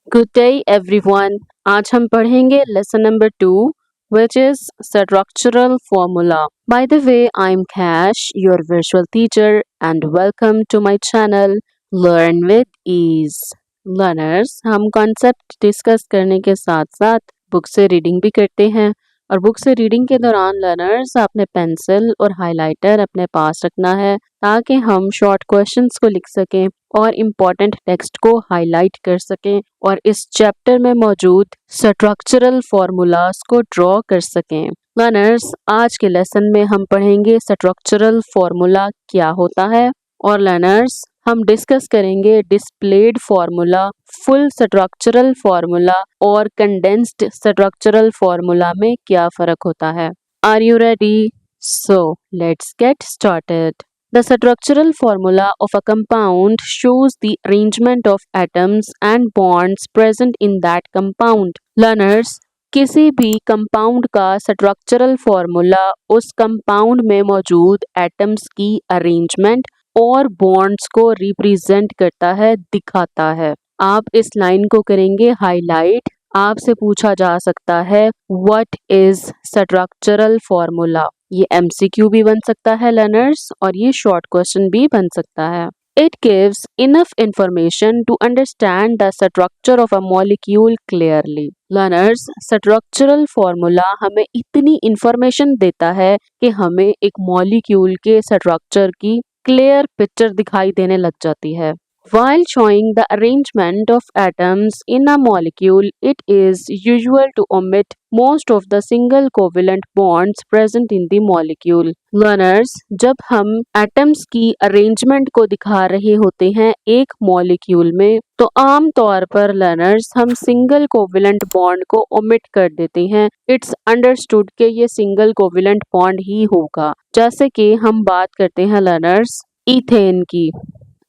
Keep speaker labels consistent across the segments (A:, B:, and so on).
A: Good day everyone. आज हम पढ़ेंगे lesson number 2 which is structural formula. By the way, I'm Cash, your visual teacher and welcome to my channel Learn with Ease. Learners, हम concept discuss करने के साथ साथ book से reading भी करते हैं और बुक से रीडिंग के दौरान लर्नर्स आपने पेंसिल और हाइलाइटर अपने पास रखना है ताकि हम शॉर्ट क्वेश्चंस को लिख सकें और इम्पोर्टेंट टेक्स्ट को हाईलाइट कर सकें और इस चैप्टर में मौजूद स्ट्रक्चरल फॉर्मूलाज को ड्रॉ कर सकें। लर्नर्स, आज के लेसन में हम पढ़ेंगे स्ट्रक्चरल फॉर्मूला क्या होता है और लर्नर्स हम डिस्कस करेंगे displayed formula, full structural formula और कंडेंस्ड स्ट्रक्चरल फॉर्मूला में क्या फ़र्क होता है। Are you ready? So let's get started. The structural formula of a compound shows the arrangement of atoms and bonds present in that compound. Learners, किसी भी compound का structural formula उस compound में मौजूद एटम्स की अरेंजमेंट और bonds को represent करता है, दिखाता है। आप इस लाइन को करेंगे हाईलाइट। आपसे पूछा जा सकता है व्हाट इज स्ट्रक्चरल फॉर्मूला। ये एमसीक्यू भी बन सकता है लर्नर्स और ये शॉर्ट क्वेश्चन भी बन सकता है। It gives enough information to understand the structure of a molecule clearly. Learners, structural formula हमें इतनी इंफॉर्मेशन देता है कि हमें एक मॉलिक्यूल के स्ट्रक्चर की क्लियर पिक्चर दिखाई देने लग जाती है। While showing the arrangement of atoms in a molecule, it is usual to omit most of the single covalent bonds present in the molecule. Learners, जब हम एटम्स की अरेंजमेंट को दिखा रहे होते हैं एक मॉलिक्यूल में तो आम तौर पर लर्नर्स हम सिंगल कोवेलेंट बॉन्ड को ओमिट कर देते हैं। इट्स अंडरस्टूड कि ये सिंगल कोवेलेंट बॉन्ड ही होगा। जैसे कि हम बात करते हैं लर्नर्स इथेन की।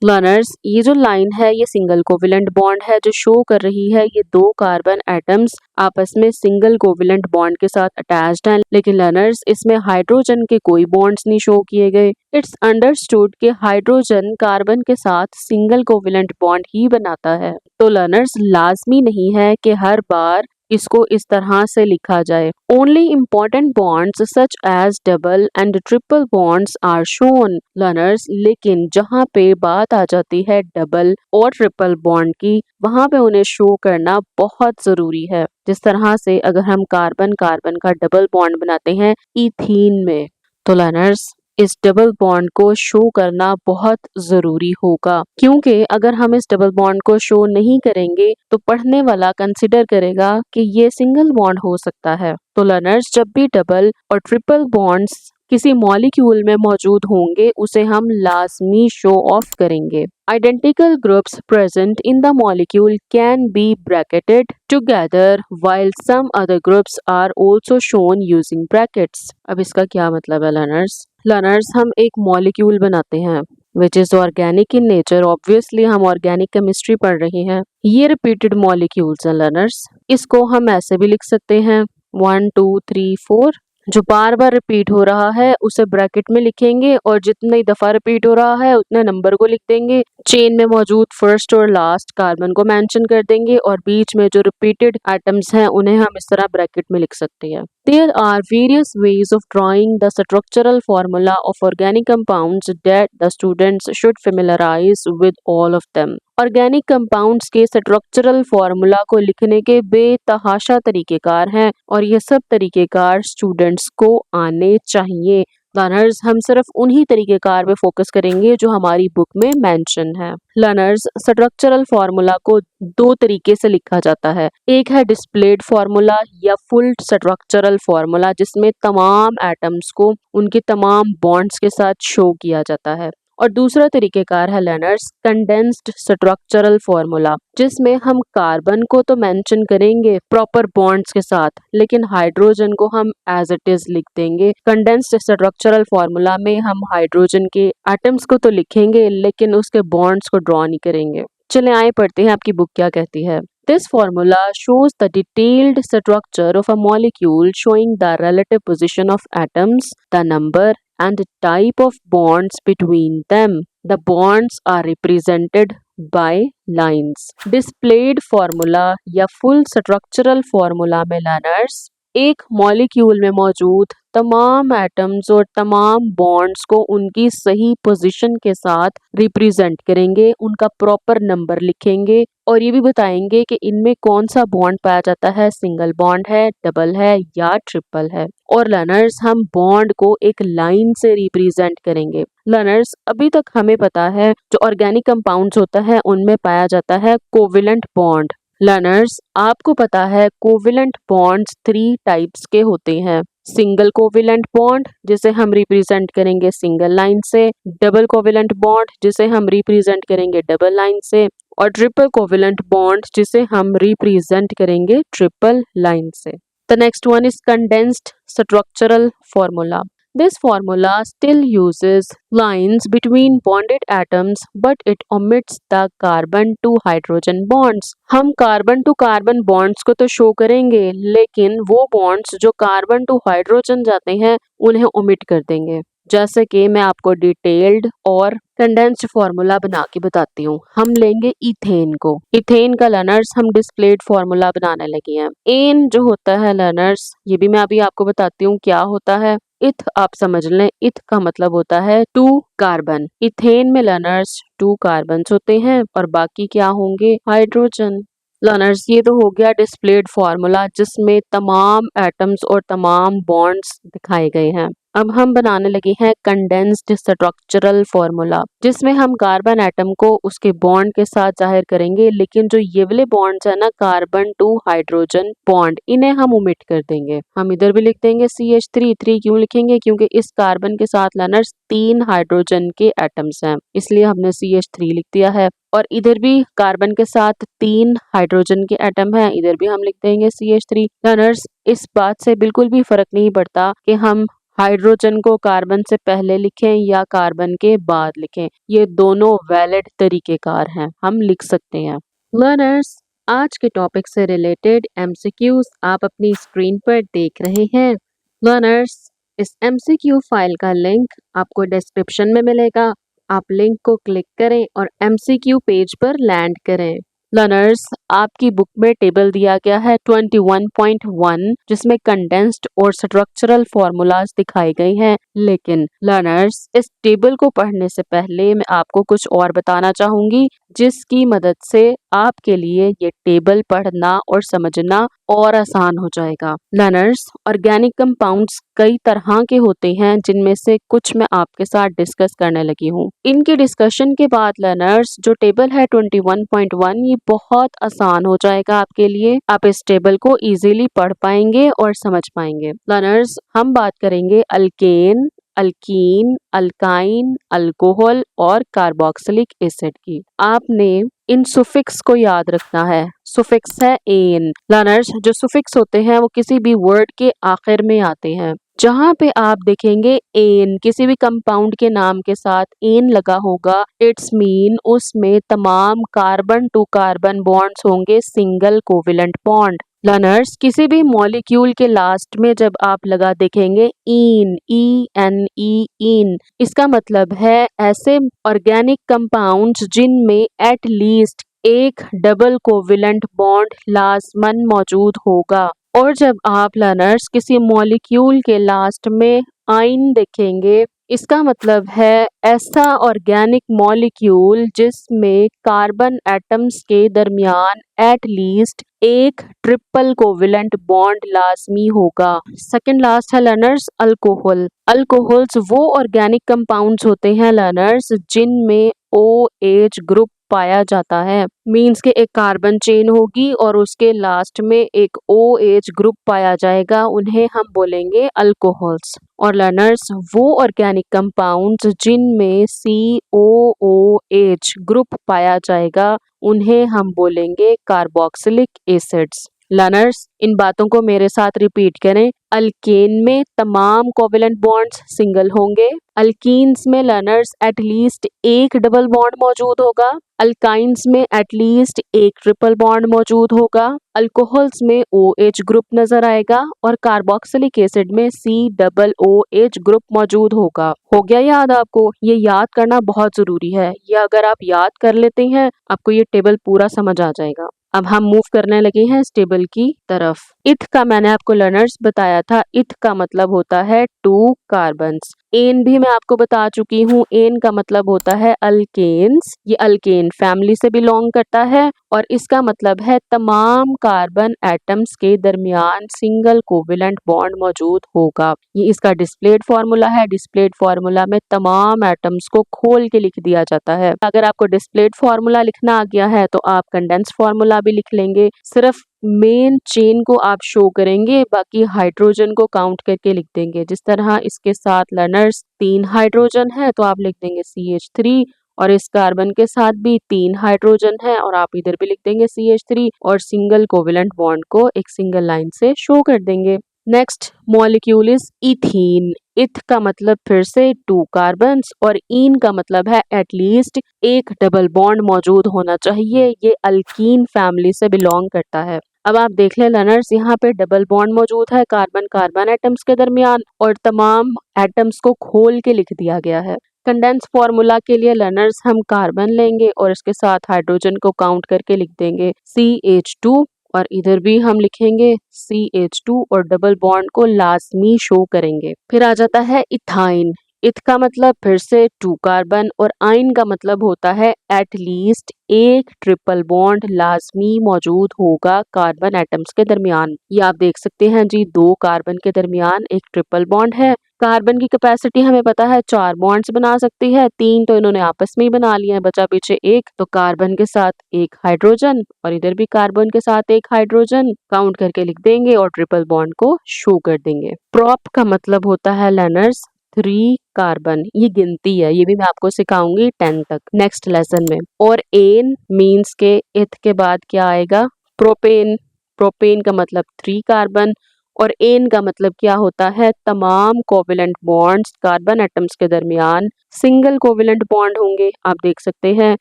A: लर्नर्स, ये जो लाइन है ये सिंगल कोवेलेंट बॉन्ड है जो शो कर रही है ये दो कार्बन एटम्स आपस में सिंगल कोवेलेंट बॉन्ड के साथ अटैच्ड हैं, लेकिन लर्नर्स इसमें हाइड्रोजन के कोई बॉन्ड्स नहीं शो किए गए। इट्स अंडरस्टूड कि हाइड्रोजन कार्बन के साथ सिंगल कोवेलेंट बॉन्ड ही बनाता है। तो लर्नर्स लाजमी नहीं है कि हर बार इसको इस तरह से लिखा जाए। Only important bonds such as double and triple bonds are shown. Learners, लेकिन जहाँ पे बात आ जाती है डबल और ट्रिपल बॉन्ड की वहाँ पे उन्हें शो करना बहुत जरूरी है। जिस तरह से अगर हम कार्बन कार्बन का डबल बॉन्ड बनाते हैं इथीन में तो लर्नर्स इस डबल बॉन्ड को शो करना बहुत जरूरी होगा, क्योंकि अगर हम इस डबल बॉन्ड को शो नहीं करेंगे तो पढ़ने वाला कंसिडर करेगा कि ये सिंगल बॉन्ड हो सकता है। तो लर्नर्स, जब भी डबल और ट्रिपल बॉन्ड्स किसी मॉलिक्यूल में मौजूद होंगे उसे हम लाजमी शो ऑफ करेंगे। Identical groups present in the molecule can be bracketed together while some other groups are also shown using brackets. अब इसका क्या मतलब है लर्नर्स? लर्नर्स, हम एक मॉलिक्यूल बनाते हैं which is organic in nature. Obviously हम ऑर्गेनिक केमिस्ट्री पढ़ रहे हैं। ये रिपीटेड मॉलिक्यूल्स हैं लर्नर्स। इसको हम ऐसे भी लिख सकते हैं 1 2 3 4। जो बार बार रिपीट हो रहा है उसे ब्रैकेट में लिखेंगे और जितनी दफा रिपीट हो रहा है उतने नंबर को लिख देंगे। चेन में मौजूद फर्स्ट और लास्ट कार्बन को मेंशन कर देंगे और बीच में जो रिपीटेड एटम्स हैं उन्हें हम इस तरह ब्रैकेट में लिख सकते हैं। There are various ways of drawing the structural formula of organic compounds that the students should familiarize with all of them. Organic compounds के स्ट्रक्चरल फॉर्मूला को लिखने के बेतहाशा तरीकेकार हैं और ये सब तरीकेकार स्टूडेंट्स को आने चाहिए। लर्नर्स, हम सिर्फ उन्हीं तरीकेकार पे फोकस करेंगे जो हमारी बुक में मेंशन है। लर्नर्स, स्ट्रक्चरल फॉर्मूला को दो तरीके से लिखा जाता है। एक है डिस्प्लेड फॉर्मूला या फुल स्ट्रक्चरल फॉर्मूला जिसमें तमाम एटम्स को उनके तमाम बॉन्ड्स के साथ शो किया जाता है, और दूसरा तरीकेकार है लर्नर्स कंडेंस्ड स्ट्रक्चरल फॉर्मूला जिसमें हम कार्बन को तो मेंशन करेंगे प्रॉपर बॉन्ड्स के साथ लेकिन हाइड्रोजन को हम एज इट इज लिख देंगे। कंडेंस्ड स्ट्रक्चरल फॉर्मूला में हम हाइड्रोजन के एटम्स को तो लिखेंगे लेकिन उसके बॉन्ड्स को ड्रॉ नहीं करेंगे। चले आए पढ़ते हैं आपकी बुक क्या कहती है। This formula shows the detailed structure of a molecule showing the relative position of atoms, the number and type of bonds between them. The bonds are represented by lines. Displayed formula या full structural formula में learners एक molecule में मौजूद तमाम atoms और तमाम bonds को उनकी सही पोजीशन के साथ रिप्रेजेंट करेंगे, उनका प्रॉपर नंबर लिखेंगे और ये भी बताएंगे कि इनमें कौन सा बॉन्ड पाया जाता है, सिंगल बॉन्ड है, डबल है या ट्रिपल है। और लर्नर्स हम बॉन्ड को एक लाइन से रिप्रेजेंट करेंगे। लर्नर्स अभी तक हमें पता है जो ऑर्गेनिक कंपाउंड्स होता है उनमें पाया जाता है कोवेलेंट बॉन्ड। लर्नर्स आपको पता है कोवेलेंट बॉन्ड्स 3 टाइप्स के होते हैं। सिंगल कोवेलेंट बॉन्ड जिसे हम रिप्रेजेंट करेंगे सिंगल लाइन से, डबल कोवेलेंट बॉन्ड जिसे हम रिप्रेजेंट करेंगे डबल लाइन से और ट्रिपल कोवेलेंट बॉन्ड जिसे हम रिप्रेजेंट करेंगे ट्रिपल लाइन से। The next one is condensed structural formula. This formula still uses lines between bonded atoms but it omits the carbon to hydrogen bonds. हम carbon to carbon bonds को तो show करेंगे लेकिन वो bonds जो carbon to hydrogen जाते हैं उन्हें ओमिट कर देंगे। जैसे कि मैं आपको डिटेल्ड और कंडेंस्ड फार्मूला बना के बताती हूँ। हम लेंगे इथेन को। इथेन का लर्नर्स हम डिस्प्लेड फार्मूला बनाने लगे हैं। एन जो होता है लर्नर्स, ये भी मैं अभी आपको बताती हूँ क्या होता है। इथ आप समझ लें, इथ का मतलब होता है 2 कार्बन। इथेन में लर्नर्स 2 कार्बन होते हैं और बाकी क्या होंगे, हाइड्रोजन। लर्नर्स ये तो हो गया डिस्प्लेड फार्मूला जिसमें तमाम एटम्स और तमाम बॉन्ड्स दिखाए गए हैं। अब हम बनाने लगे हैं कंडेंस्ड स्ट्रक्चरल फॉर्मूला जिसमें हम कार्बन एटम को उसके बॉन्ड के साथ जाहिर करेंगे, लेकिन जो ये वाले बॉन्ड्स है ना कार्बन टू हाइड्रोजन बॉन्ड, इन्हें हम ओमिट कर देंगे। हम इधर भी लिख देंगे CH3। 3 क्यों लिखेंगे, क्योंकि इस कार्बन के साथ लर्नर्स 3 हाइड्रोजन के एटम्स हैं, इसलिए हमने CH3 लिख दिया है। और इधर भी कार्बन के साथ 3 हाइड्रोजन के एटम हैं, इधर भी हम लिख देंगे CH3। लर्नर्स इस बात से बिल्कुल भी फर्क नहीं पड़ता कि हम हाइड्रोजन को कार्बन से पहले लिखें या कार्बन के बाद लिखें, ये दोनों वैलिड तरीकेकार हैं, हम लिख सकते हैं। लर्नर्स आज के टॉपिक से रिलेटेड MCQs आप अपनी स्क्रीन पर देख रहे हैं। लर्नर्स इस MCQ फाइल का लिंक आपको डिस्क्रिप्शन में मिलेगा, आप लिंक को क्लिक करें और MCQ पेज पर लैंड करें। लर्नर्स आपकी बुक में टेबल दिया गया है 21.1 जिसमें कंडेंस्ड और स्ट्रक्चरल फॉर्मूलाज दिखाए गए हैं, लेकिन लर्नर्स इस टेबल को पढ़ने से पहले मैं आपको कुछ और बताना चाहूंगी जिसकी मदद से आपके लिए ये टेबल पढ़ना और समझना और आसान हो जाएगा। लर्नर्स ऑर्गेनिक कंपाउंड्स कई तरह के होते हैं जिनमें से कुछ मैं आपके साथ डिस्कस करने लगी हूँ। इनके डिस्कशन के बाद लर्नर्स जो टेबल है 21.1 ये बहुत आसान हो जाएगा आपके लिए, आप इस टेबल को इजीली पढ़ पाएंगे और समझ पाएंगे। लर्नर्स हम बात करेंगे अल्केन, अल्कीन, अल्काइन, अल्कोहल और कार्बोक्सिलिक एसिड की। आपने इन सुफिक्स को याद रखना है। सुफिक्स है एन। लर्नर्स जो सुफिक्स होते हैं वो किसी भी वर्ड के आखिर में आते हैं। जहाँ पे आप देखेंगे एन किसी भी कंपाउंड के नाम के साथ एन लगा होगा, इट्स मीन उसमें तमाम कार्बन टू कार्बन बॉन्ड्स होंगे सिंगल कोवेलेंट बॉन्ड। लर्नर्स किसी भी मॉलिक्यूल के लास्ट में जब आप लगा देखेंगे इन, इन, इसका मतलब है ऐसे ऑर्गेनिक कंपाउंड्स जिनमें एट लीस्ट एक डबल कोवेलेंट बॉन्ड लाजमन मौजूद होगा। और जब आप लर्नर्स किसी मॉलिक्यूल के लास्ट में आइन देखेंगे, इसका मतलब है ऐसा ऑर्गेनिक मॉलिक्यूल जिसमें कार्बन एटम्स के दरमियान एट लीस्ट एक ट्रिपल कोवेलेंट बॉन्ड लाजमी होगा। सेकंड लास्ट है लर्नर्स अल्कोहल। अल्कोहल्स वो ऑर्गेनिक कंपाउंड्स होते हैं लर्नर्स जिनमें OH ग्रुप पाया जाता है, मीन्स के एक कार्बन चेन होगी और उसके लास्ट में एक OH ग्रुप पाया जाएगा, उन्हें हम बोलेंगे अल्कोहल्स। और लर्नर्स वो ऑर्गेनिक कंपाउंड्स जिनमें COOH ग्रुप पाया जाएगा उन्हें हम बोलेंगे कार्बोक्सिलिक एसिड्स। लर्नर्स इन बातों को मेरे साथ रिपीट करें। अल्केन में तमाम कोवेलेंट बॉन्ड्स सिंगल होंगे। अल्कीन्स में लर्नर्स एटलीस्ट एक डबल बॉन्ड मौजूद होगा। अल्काइंस में एटलीस्ट एक ट्रिपल बॉन्ड मौजूद होगा। अल्कोहल्स में OH ग्रुप नजर आएगा और कार्बोक्सिलिक एसिड में COOH ग्रुप मौजूद होगा। हो गया याद आपको? ये याद करना बहुत जरूरी है। ये अगर आप याद कर लेते हैं आपको ये टेबल पूरा समझ आ जाएगा। अब हम मूव करने लगे हैं इस टेबल की तरफ। इथ का मैंने आपको लर्नर्स बताया था। इथ का मतलब होता है 2 कार्बन्स। एन भी मैं आपको बता चुकी हूँ। एन का मतलब होता है अल्केन्स। ये अल्केन फैमिली से बिलोंग करता है और इसका मतलब है तमाम कार्बन एटम्स के दरमियान सिंगल कोवेलेंट बॉन्ड मौजूद होगा। ये इसका डिस्प्लेड फॉर्मूला है। डिस्प्लेड फॉर्मूला में तमाम एटम्स को खोल के लिख दिया जाता है। अगर आपको डिस्प्लेड फॉर्मूला लिखना आ गया है तो आप कंडेंस फॉर्मूला भी लिख लेंगे। सिर्फ मेन चेन को आप शो करेंगे, बाकी हाइड्रोजन को काउंट करके लिख देंगे। जिस तरह इसके साथ लर्नर्स 3 हाइड्रोजन है तो आप लिख देंगे CH3 और इस कार्बन के साथ भी 3 हाइड्रोजन है और आप इधर भी लिख देंगे CH3 और सिंगल कोवेलेंट बॉन्ड को एक सिंगल लाइन से शो कर देंगे। Next molecule is ethene. इथ का मतलब फिर से 2 कार्बन्स और इन का मतलब है एटलीस्ट एक डबल बॉन्ड मौजूद होना चाहिए। ये अल्कीन फैमिली से बिलोंग करता है। अब आप देख ले लर्नर्स, यहाँ पे डबल बॉन्ड मौजूद है कार्बन कार्बन एटम्स के दरमियान और तमाम एटम्स को खोल के लिख दिया गया है। कंडेंस फॉर्मूला के लिए लर्नर्स हम कार्बन लेंगे और इसके साथ हाइड्रोजन को काउंट करके लिख देंगे CH2 और इधर भी हम लिखेंगे CH2 और डबल बॉन्ड को लाजमी शो करेंगे। फिर आ जाता है इथाइन। इथ का मतलब फिर से 2 कार्बन और आइन का मतलब होता है एटलीस्ट एक ट्रिपल बॉन्ड लाजमी मौजूद होगा कार्बन एटम्स के दरमियान। ये आप देख सकते हैं जी, 2 कार्बन के दरमियान एक ट्रिपल बॉन्ड है। कार्बन की कैपेसिटी हमें पता है 4 बॉन्ड्स बना सकती है। 3 तो इन्होंने आपस में ही बना लिए हैं, बचा पीछे एक। तो कार्बन के साथ एक हाइड्रोजन और इधर भी कार्बन के साथ एक हाइड्रोजन काउंट करके लिख देंगे और ट्रिपल बॉन्ड को शो कर देंगे। प्रॉप का मतलब होता है लर्नर्स 3 कार्बन। ये गिनती है, ये भी मैं आपको सिखाऊंगी 10 तक नेक्स्ट लेसन में। और एन मीन्स के इथ के बाद क्या आएगा? प्रोपेन। प्रोपेन का मतलब 3 कार्बन और एन का मतलब क्या होता है? तमाम कोवेलेंट बॉन्ड्स कार्बन एटम्स के दरमियान सिंगल कोवेलेंट बॉन्ड होंगे। आप देख सकते हैं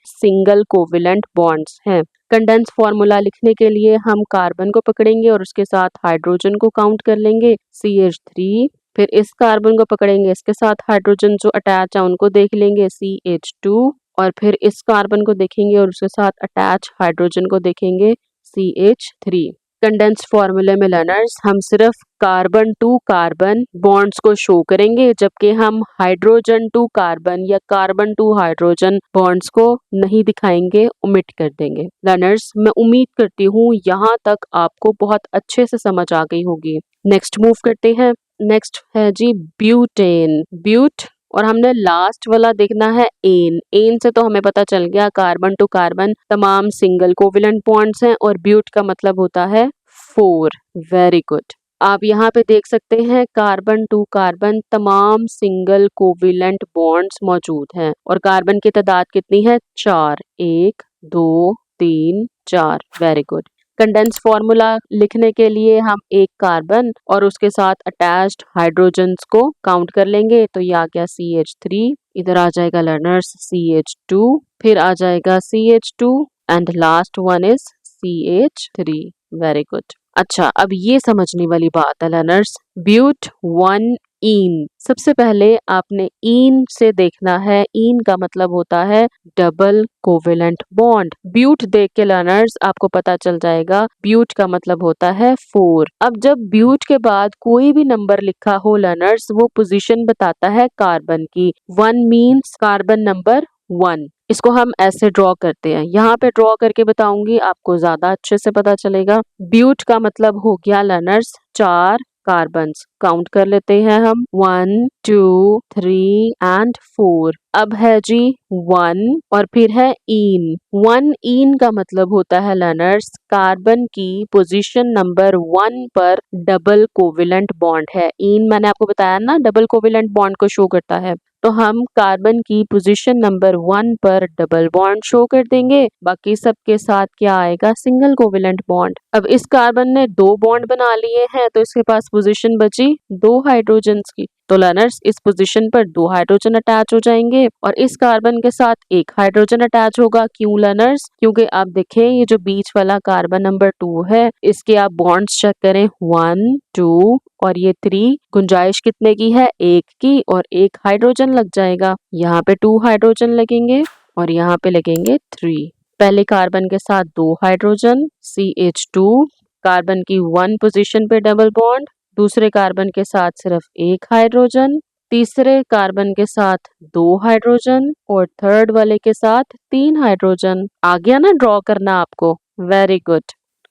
A: सिंगल कोवेलेंट बॉन्ड्स हैं। कंडेंस फॉर्मूला लिखने के लिए हम कार्बन को पकड़ेंगे और उसके साथ हाइड्रोजन को काउंट कर लेंगे CH3। फिर इस कार्बन को पकड़ेंगे, इसके साथ हाइड्रोजन जो अटैच है उनको देख लेंगे CH2 और फिर इस कार्बन को देखेंगे और उसके साथ अटैच हाइड्रोजन को देखेंगे CH3। कंडेंस फॉर्मूले में लर्नर्स हम सिर्फ कार्बन टू कार्बन बॉन्ड्स को शो करेंगे, जबकि हम हाइड्रोजन टू कार्बन या कार्बन टू हाइड्रोजन बॉन्ड्स को नहीं दिखाएंगे, ओमिट कर देंगे। लर्नर्स मैं उम्मीद करती हूँ यहाँ तक आपको बहुत अच्छे से समझ आ गई होगी। नेक्स्ट मूव करते हैं। नेक्स्ट है जी ब्यूटेन। ब्यूट और हमने लास्ट वाला देखना है एन। एन से तो हमें पता चल गया कार्बन टू कार्बन तमाम सिंगल कोवेलेंट बॉन्ड्स हैं और ब्यूट का मतलब होता है 4। Very good. आप यहाँ पे देख सकते हैं कार्बन टू कार्बन तमाम सिंगल कोवेलेंट बॉन्ड्स मौजूद हैं और कार्बन की तादाद कितनी है? 4। 1 2 3 4। Very good. कंडेंस फॉर्मूला लिखने के लिए हम एक कार्बन और उसके साथ अटैच्ड हाइड्रोजन्स को काउंट कर लेंगे। तो ये आ गया CH3, इधर आ जाएगा लर्नर्स CH2, फिर आ जाएगा CH2 and last one is CH3। Very good. अच्छा, अब ये समझने वाली बात है लर्नर्स, ब्यूट 1 इन। सबसे पहले आपने इन से देखना है। इन का मतलब होता है डबल कोवेलेंट बॉन्ड। ब्यूट देख के लर्नर्स आपको पता चल जाएगा ब्यूट का मतलब होता है 4। अब जब ब्यूट के बाद कोई भी नंबर लिखा हो लर्नर्स, वो पोजीशन बताता है कार्बन की। 1 मीन्स कार्बन नंबर 1। इसको हम ऐसे ड्रॉ करते हैं, यहाँ पे ड्रॉ करके बताऊंगी, आपको ज्यादा अच्छे से पता चलेगा। ब्यूट का मतलब हो गया लर्नर्स 4 कार्बन्स। काउंट कर लेते हैं हम 1 2 3 एंड 4। अब है जी 1 और फिर है इन। 1 इन का मतलब होता है लर्नर्स कार्बन की पोजीशन नंबर 1 पर डबल कोवेलेंट बॉन्ड है। इन मैंने आपको बताया ना डबल कोवेलेंट बॉन्ड को शो करता है। तो हम कार्बन की पोजीशन नंबर 1 पर डबल बॉन्ड शो कर देंगे, बाकी सबके साथ क्या आएगा, सिंगल कोवेलेंट बॉन्ड। अब इस कार्बन ने 2 बॉन्ड बना लिए हैं तो इसके पास पोजीशन बची 2 हाइड्रोजन्स की। तो लर्नर्स इस पोजीशन पर 2 हाइड्रोजन अटैच हो जाएंगे और इस कार्बन के साथ 1 हाइड्रोजन अटैच होगा। क्यों लर्नर्स? क्योंकि आप देखें ये जो बीच वाला कार्बन नंबर 2 है, इसके आप बॉन्ड्स चेक करें, 1 2 और ये 3, गुंजाइश कितने की है, 1 की, और 1 हाइड्रोजन लग जाएगा। यहाँ पे 2 हाइड्रोजन लगेंगे और यहाँ पे लगेंगे 3। पहले कार्बन के साथ 2 हाइड्रोजन CH2, कार्बन की 1 पोजीशन पे डबल बॉन्ड, दूसरे कार्बन के साथ सिर्फ 1 हाइड्रोजन, तीसरे कार्बन के साथ 2 हाइड्रोजन और थर्ड वाले के साथ 3 हाइड्रोजन। आ गया ना ड्रॉ करना आपको? Very good.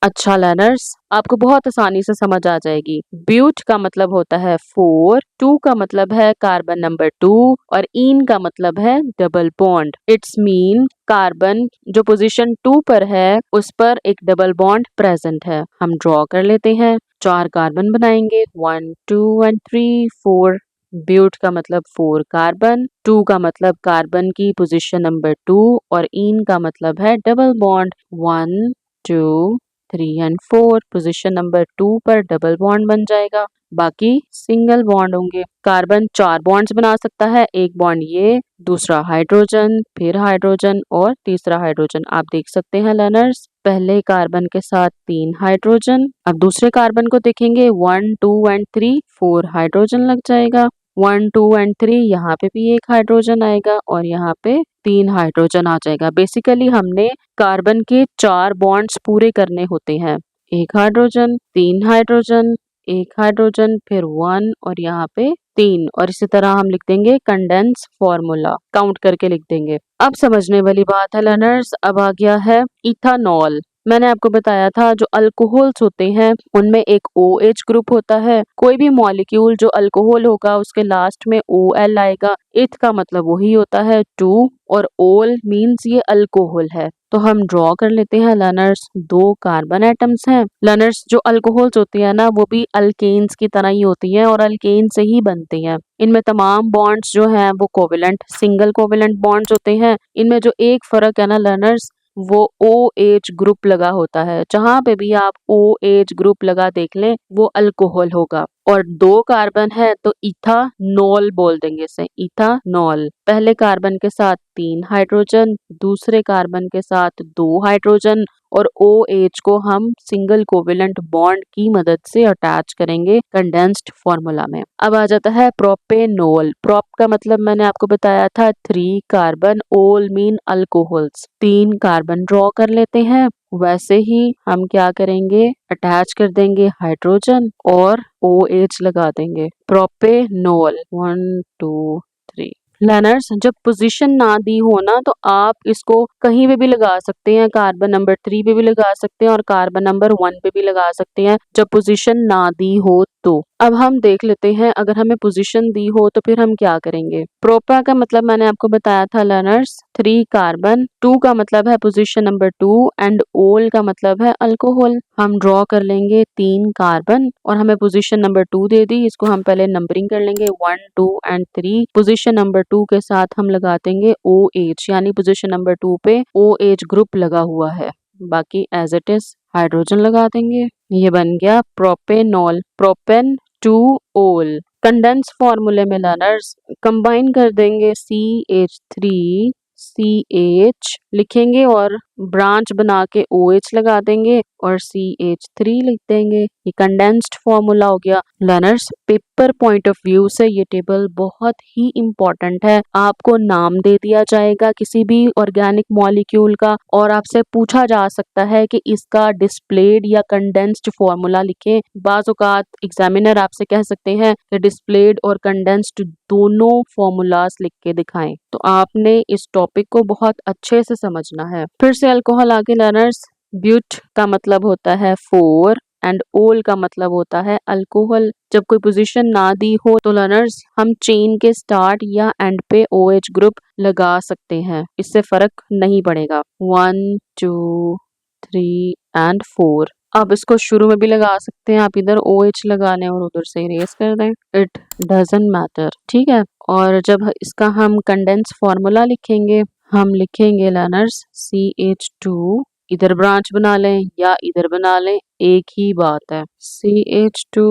A: अच्छा लर्नर्स, आपको बहुत आसानी से समझ आ जाएगी। ब्यूट का मतलब होता है 4, 2 का मतलब है कार्बन नंबर 2 और इन का मतलब है double bond. It's mean carbon जो पोजीशन 2 पर है उस पर एक डबल बॉन्ड प्रेजेंट है। हम ड्रॉ कर लेते हैं, 4 कार्बन बनाएंगे, 1 2 एंड 3 4। ब्यूट का मतलब 4 कार्बन, 2 का मतलब कार्बन की पोजीशन नंबर 2 और इन का मतलब है double bond, 1 2 3 and 4। Position number 2 पर डबल बॉन्ड बन जाएगा, बाकी सिंगल बॉन्ड होंगे। कार्बन 4 बॉन्ड्स बना सकता है, एक बॉन्ड ये, दूसरा हाइड्रोजन, फिर हाइड्रोजन और तीसरा हाइड्रोजन। आप देख सकते हैं लर्नर्स, पहले कार्बन के साथ 3 हाइड्रोजन, अब दूसरे कार्बन को देखेंगे, 1 2 एंड 3, 4 हाइड्रोजन लग जाएगा। 1 2 एंड 3, यहाँ पे भी एक हाइड्रोजन आएगा और यहाँ पे 3 हाइड्रोजन आ जाएगा। बेसिकली हमने कार्बन के 4 बॉन्ड्स पूरे करने होते हैं, 1 हाइड्रोजन, 3 हाइड्रोजन, 1 हाइड्रोजन, फिर 1 और यहाँ पे 3, और इसी तरह हम लिख देंगे कंडेंस फॉर्मूला, काउंट करके लिख देंगे। अब समझने वाली बात है लर्नर्स, अब आ गया है इथानॉल। मैंने आपको बताया था जो अल्कोहल्स होते हैं उनमें एक OH ग्रुप होता है। कोई भी मॉलिक्यूल जो अल्कोहल होगा उसके लास्ट में OL आएगा। इथ का मतलब वही होता है 2 और ओल मीन्स ये अल्कोहल है। तो हम ड्रॉ कर लेते हैं लर्नर्स, 2 कार्बन एटम्स हैं। लर्नर्स जो अल्कोहल्स होती है ना वो भी अल्केन्स की तरह ही होती हैं और अल्केन से ही बनती हैं। इनमें तमाम बॉन्ड्स जो हैं वो कोवेलेंट, सिंगल कोवेलेंट बॉन्ड्स होते हैं। इनमें जो एक फर्क है ना लर्नर्स, वो OH ग्रुप लगा होता है। जहां पे भी आप OH ग्रुप लगा देख लें वो अल्कोहल होगा। और 2 कार्बन है तो इथानॉल बोल देंगे इसे, इथानॉल। पहले कार्बन के साथ 3 हाइड्रोजन, दूसरे कार्बन के साथ 2 हाइड्रोजन और OH को हम सिंगल कोवेलेंट बॉन्ड की मदद से अटैच करेंगे कंडेंस्ड फॉर्मूला में। अब आ जाता है प्रोपेनॉल। प्रोप का मतलब मैंने आपको बताया था 3 कार्बन, ओल मीन अल्कोहल्स। 3 कार्बन ड्रॉ कर लेते हैं, वैसे ही हम क्या करेंगे, अटैच कर देंगे हाइड्रोजन और OH लगा देंगे, प्रोपेनॉल। 1 2 3। लर्नर्स, जब पोजीशन ना दी हो ना तो आप इसको कहीं पे भी लगा सकते हैं, कार्बन नंबर 3 पे भी लगा सकते हैं और कार्बन नंबर 1 पे भी लगा सकते हैं जब पोजीशन ना दी हो तो। अब हम देख लेते हैं अगर हमें पोजीशन दी हो तो फिर हम क्या करेंगे। प्रोपा का मतलब मैंने आपको बताया था लर्नर्स, 3 कार्बन, 2 का मतलब है पोजीशन नंबर 2 एंड ओल का मतलब है अल्कोहल। हम ड्रॉ कर लेंगे 3 कार्बन और हमें पोजीशन नंबर 2 दे दी, इसको हम पहले नंबरिंग कर लेंगे 1 2 एंड 3। पोजीशन नंबर 2 के साथ हम लगा देंगे OH, यानी पोजीशन नंबर 2 पे OH ग्रुप लगा हुआ है, बाकी एज इट इज हाइड्रोजन लगा देंगे। ये बन गया प्रोपेनॉल, प्रोपेन टू ओल। कंडेंस फॉर्मूले में लर्नर्स कंबाइन कर देंगे CH3 CH लिखेंगे और ब्रांच बना के OH लगा देंगे और CH3 लिख देंगे। ये कंडेंस्ड फॉर्मूला हो गया। Learners, paper point of view से ये टेबल बहुत ही इम्पोर्टेंट है। आपको नाम दे दिया जाएगा किसी भी ऑर्गेनिक मॉलिक्यूल का और आपसे पूछा जा सकता है कि इसका डिस्प्लेड या कंडेंस्ड फॉर्मूला लिखें। बाज़ औक़ात एग्जामिनर आपसे कह सकते हैं कि डिस्प्लेड और कंडेंस्ड दोनों फॉर्मूलास लिख के दिखाएं। तो आपने इस टॉपिक को बहुत अच्छे से समझना है। फिर से अल्कोहल आगे लर्नर्स, ब्यूट का मतलब होता है 4 एंड ओल का मतलब होता है अल्कोहल। जब कोई पोजीशन ना दी हो तो लर्नर्स हम चेन के स्टार्ट या एंड पे OH ग्रुप लगा सकते हैं, इससे फर्क नहीं पड़ेगा। 1 2 3 एंड 4। आप इसको शुरू में भी लगा सकते हैं, आप इधर OH लगा लें और उधर से इरेज कर दें, इट डजंट मैटर, ठीक है। और जब इसका हम कंडेंस फार्मूला लिखेंगे, हम लिखेंगे लर्नर्स CH2, इधर ब्रांच बना लें या इधर बना लें, एक ही बात है, CH2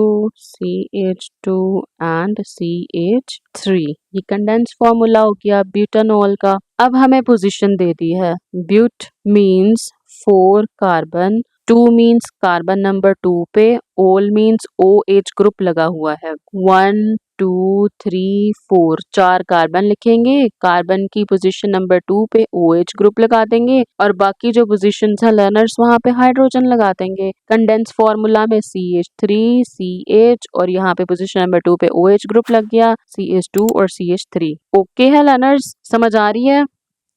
A: CH2 एंड CH3। ये कंडेंस फार्मूला हो गया ब्यूटानॉल का। अब हमें पोजीशन दे दी है, but means 4 carbon, 2 means carbon number 2 पे, ओल मीन्स OH ग्रुप लगा हुआ है, 1 2 3 4 4 कार्बन लिखेंगे, कार्बन की पोजीशन नंबर 2 पे OH ग्रुप लगा देंगे और बाकी जो पोजीशन है लर्नर्स वहाँ पे हाइड्रोजन लगा देंगे। कंडेंस फार्मूला में CH3 CH और यहाँ पे पोजीशन नंबर 2 पे OH ग्रुप लग गया, CH2 और CH3। ओके है लर्नर्स, समझ आ रही है?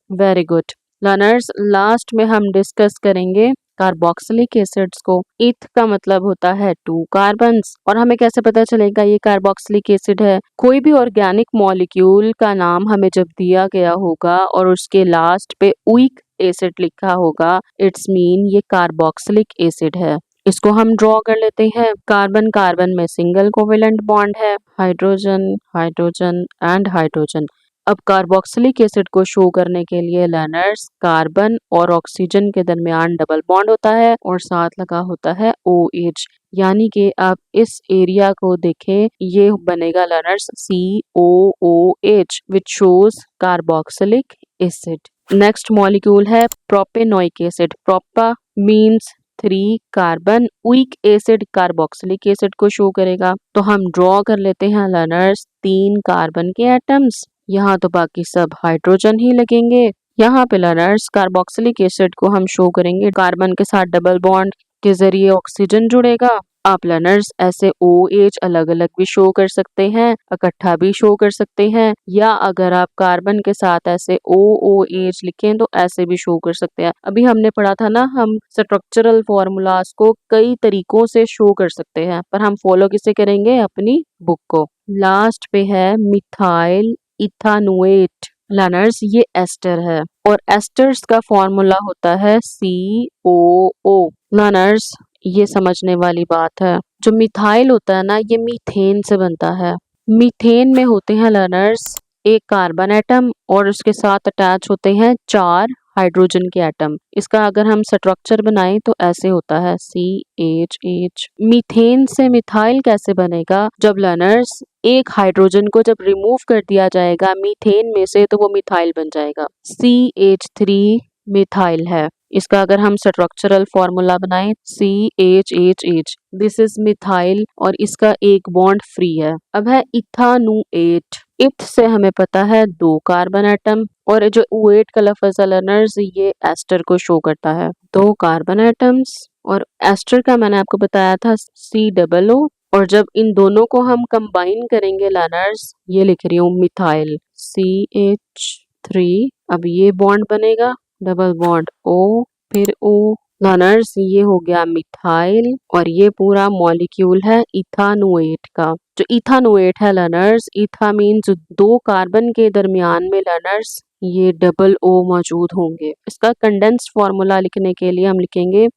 A: Very good learners. लास्ट में हम डिस्कस करेंगे कार्बोक्सिलिक एसिड्स को। इथ का मतलब होता है 2 कार्बन्स और हमें कैसे पता चलेगा ये कार्बोक्सिलिक एसिड है? कोई भी ऑर्गेनिक मॉलिक्यूल का नाम हमें जब दिया गया होगा और उसके लास्ट पे उइक एसिड लिखा होगा, इट्स मीन ये कार्बोक्सिलिक एसिड है। इसको हम ड्रॉ कर लेते हैं। कार्बन कार्बन में सिंगल कोवेलेंट बॉन्ड है, हाइड्रोजन हाइड्रोजन एंड हाइड्रोजन। अब कार्बोक्सिलिक एसिड को शो करने के लिए लर्नर्स कार्बन और ऑक्सीजन के दरमियान डबल बॉन्ड होता है और साथ लगा होता है OH, यानी कि आप इस एरिया को देखें, ये बनेगा learners COOH which shows carboxylic acid. Next molecule है प्रोपेनोइक एसिड। प्रोपा मीन्स 3 कार्बन, उइक एसिड कार्बोक्सिलिक एसिड को शो करेगा। तो हम ड्रॉ कर लेते हैं लर्नर्स 3 कार्बन के एटम्स, यहाँ तो बाकी सब हाइड्रोजन ही लगेंगे। यहाँ पे लर्नर्स कार्बोक्सिलिक एसिड को हम शो करेंगे, कार्बन के साथ डबल बॉन्ड के जरिए ऑक्सीजन जुड़ेगा। आप लर्नर्स ऐसे OH अलग अलग भी शो कर सकते हैं, इकट्ठा भी शो कर सकते हैं, या अगर आप कार्बन के साथ ऐसे OOH लिखें तो ऐसे भी शो कर सकते हैं। अभी हमने पढ़ा था ना, हम स्ट्रक्चरल फॉर्मूलाज को कई तरीकों से शो कर सकते हैं, पर हम फॉलो किसे करेंगे? अपनी बुक को। लास्ट पे है मिथाइल इथानोएट। लर्नर्स ये एस्टर है और एस्टर्स का फॉर्मूला होता है COO। लर्नर्स ये समझने वाली बात है, जो मिथाइल होता है ना, ये मीथेन से बनता है। मीथेन में होते हैं लर्नर्स एक कार्बन एटम और उसके साथ अटैच होते हैं 4 हाइड्रोजन के एटम। इसका अगर हम स्ट्रक्चर बनाएं तो ऐसे होता है CHH। मीथेन से मिथाइल कैसे बनेगा? जब लर्नर्स एक हाइड्रोजन को जब रिमूव कर दिया जाएगा मीथेन में से तो वो मिथाइल बन जाएगा। CH3 मिथाइल है। इसका अगर हम स्ट्रक्चरल फॉर्मूला बनाएं CHHH, दिस इज मिथाइल और इसका एक बॉन्ड फ्री है। अब है इथानोएट। इथ से हमें पता है 2 कार्बन एटम और जो ओएट का लफ्ज है लर्नर्स ये एस्टर को शो करता है, 2 कार्बन एटम्स और एस्टर का मैंने आपको बताया था COO। और जब इन दोनों को हम कंबाइन करेंगे लर्नर्स, ये लिख रही हूँ मिथाइल CH3, अब ये बॉन्ड बनेगा डबल बॉन्ड O फिर O। लर्नर्स ये हो गया मिथाइल और ये पूरा मॉलिक्यूल है इथानोएट का। जो इथानोएट है लर्नर्स, इथा मीन्स 2 कार्बन के दरमियान में लर्नर्स ये डबल O मौजूद होंगे। इसका कंडेंस्ड फार्मूला लिखने के लिए हम लिखेंगे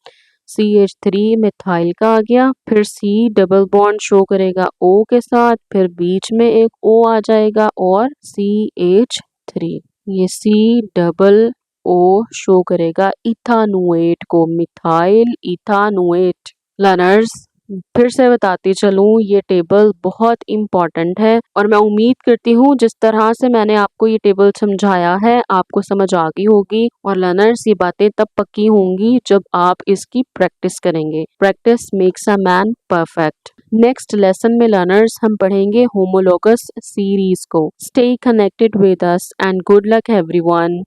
A: CH3 मिथाइल का आ गया, फिर C डबल बॉन्ड शो करेगा O के साथ, फिर बीच में एक O आ जाएगा और CH3। ये C डबल O शो करेगा इथानोएट को, मिथाइल इथानोएट। लर्नर्स फिर से बताती चलूं, ये टेबल बहुत इम्पॉर्टेंट है और मैं उम्मीद करती हूँ जिस तरह से मैंने आपको ये टेबल समझाया है आपको समझ आ गई होगी। और लर्नर्स ये बातें तब पक्की होंगी जब आप इसकी प्रैक्टिस करेंगे। Practice makes a man perfect. Next lesson में लर्नर्स हम पढ़ेंगे होमोलोगस सीरीज को। Stay connected with us and good luck everyone.